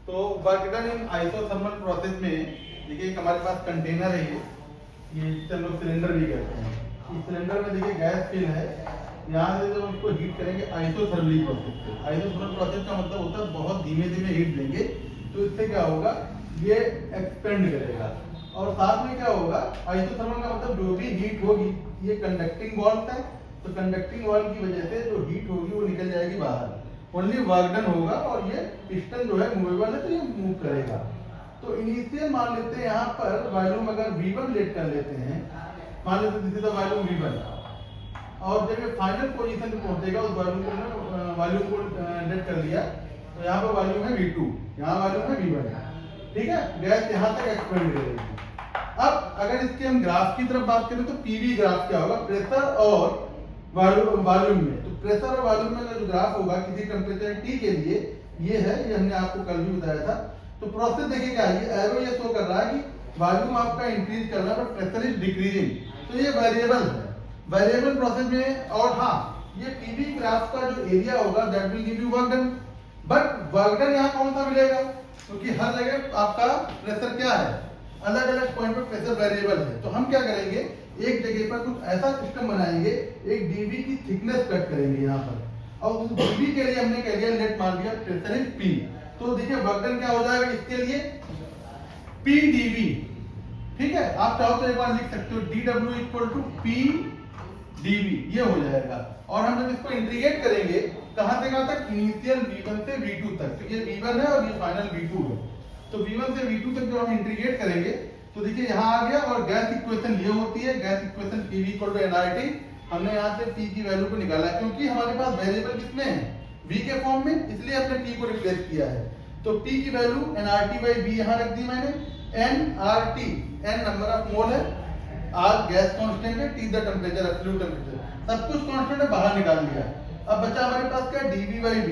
तो work done in isothermal process में देखिए एक हमारे पास कंटेनर है, ये जिसे हम लोग सिलेंडर भी कहते हैं। इस सिलेंडर में देखिए गैस फिल है, यहाँ से जब उसको हीट करेंगे आइसोथर्मली प्रोसेस से। आइसोथर्मल प्रोसेस का मतलब होता है बहुत धीमे धीमे हीट देंगे, तो इससे क्या होगा, ये एक्सपेंड करेगा। और साथ में क्या होगा, आइसोथर्मल का मतलब जो भी हीट होगी, ये कंडक्टिंग वॉल्व है, तो कंडक्टिंग वॉल्व की वजह से जो हीट होगी वो निकल जाएगी बाहर, ओनली वर्क डन होगा। और ये पिस्टन जो है मूवेबल है, तो ये मूव करेगा। तो इनिशियल मान लेते हैं यहाँ पर वॉल्यूम अगर V1 लेट कर लेते हैं, मान लेते हैं this is the volume V1, और जब ये फाइनल पोजीशन पे पहुंचेगा उस वॉल्यूम को लेट कर लिया, तो यहाँ पर वॉल्यूम है V2, यहाँ वॉल्यूम है V1, ठीक है। गैस यहाँ तक एक्सपेंड करेगी। अब अगर इसके हम ग्राफ की तरफ बात करें तो पीवी ग्राफ क्या होगा, प्रेशर और वॉल्यूम में। तो प्रेशर और वॉल्यूम में जो ग्राफ होगा किसी टेम्परेचर T के लिए, ये है, ये हमने आपको कल भी बताया था। तो प्रोसेस देखिए क्या है, ये एरो ये शो कर रहा है कि वॉल्यूम आपका इंक्रीज कर रहा है बट प्रेशर इज डिक्रीजिंग, तो ये वेरिएबल है, वेरिएबल प्रोसेस में। और हाँ, ये पीवी ग्राफ का जो एरिया होगा that will give you work done, but work done यहाँ कौन सा मिलेगा, क्योंकि हर जगह आपका प्रेशर क्या है, अलग अलग पॉइंट पर प्रेशर वेरिएबल है। तो हम क्या करेंगे, एक जगह पर कुछ ऐसा सिस्टम बनाएंगे, एक डीवी की थिकनेस कट करेंगे यहाँ पर, और उस डीवी के लिए हमने कह दिया लेट मान दिया प्रेशर इज पी। तो देखिए वर्क डन क्या हो जाएगा इसके लिए, पी डीवी, ठीक है। आप चाहो तो एक बार लिख सकते हो DW equal to P DV, ये हो जाएगा। और हम जब इसको इंटीग्रेट करेंगे कहां से कहां तक, इनिशियल V1 से V2 तक, तो ये V1 है और ये फाइनल V2 है। तो V1 से V2 तक जब हम इंटीग्रेट करेंगे तो देखिए यहाँ आ गया, और गैस इक्वेशन ये होती है, gas equation PV equal to nRT। हमने यहाँ से P की वैल्यू को निकाला है, क्योंकि हमारे पास वेरिएबल किसमें है, V के फॉर्म में, इसलिए हमने P को रिप्लेस किया है। तो P की वैल्यू nRT/V यहाँ रख दी मैंने। nRT n number of mole है, R गैस कांस्टेंट है, T the temperature, absolute temperature, सब कुछ कांस्टेंट है, बाहर निकाल लिया। अब बचा हमारे पास क्या, dV/V।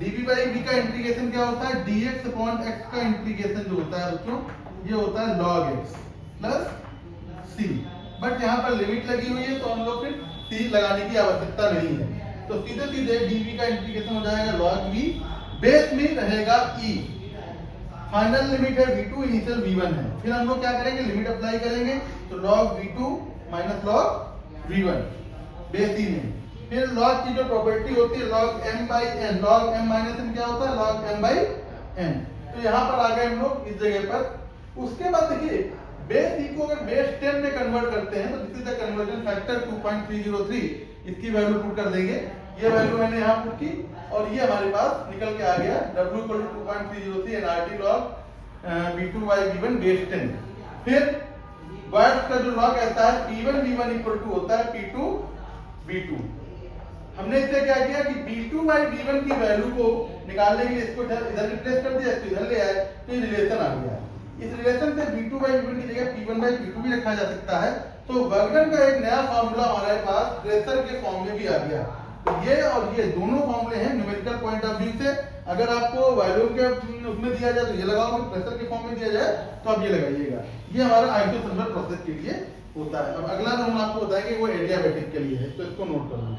dV/V का इंटीग्रेशन क्या होता है, dx/x का इंटीग्रेशन जो होता है बच्चों, ये होता है log x plus c। But यहाँ पर लिमिट लगी हुई है, तो हम लोग फिर c लगाने की आवश्यकता नहीं है। तो सीधे सीधे dv का इंटीग्रेशन हो जाएगा log v, बेस में रहेगा e, फाइनल लिमिट है v2, इनिशियल v1 है। फिर हम लोग क्या करेंगे, लिमिट अप्लाई करेंगे, तो log v2 minus log v1 base e में। फिर log की जो प्रॉपर्टी होती है log m/n, log m minus n क्या होता है, log m/n। तो यहाँ पर आ गए हम लोग इस जगह पर। उसके बाद देखिए बेस e को अगर बेस 10 में कन्वर्ट करते हैं, तो this is the conversion factor 2.303, इसकी वैल्यू पुट कर देंगे। ये वैल्यू मैंने यहाँ पुट की, और ये हमारे पास निकल के आ गया W equal to 2.303 nRT log V2/V1 base 10। फिर वाट्स का जो लॉग आता है P1V1 इक्वल टू होता है P2V2। हमने इससे क्या किया कि V2/V1 की वैल्यू को निकालने के लिए इसको इधर रिप्लेस कर दिया, इसको इधर ले आए, तो ये रिलेशन आ गया। इस रिलेशन से V2/V1 की जगह P1/P2 भी रखा जा सकता है। तो वर्क डन का एक नया फार्मूला हमारे पास प्रेशर के फॉर्म में भी आ गया। तो ये और ये दोनों फॉर्मूले हैं न्यूमेरिकल पॉइंट ऑफ व्यू से। अगर आपको वॉल्यूम के उसमें दिया जाए तो ये लगाओ, प्रेशर के फॉर्म में दिया जाए तो आप ये लगाइएगा। ये हमारा आइसोथर्मल प्रोसेस के लिए होता है। अब अगला जो हम आपको बताएंगे वो एडियाबैटिक के लिए है, तो इसको नोट कर लो।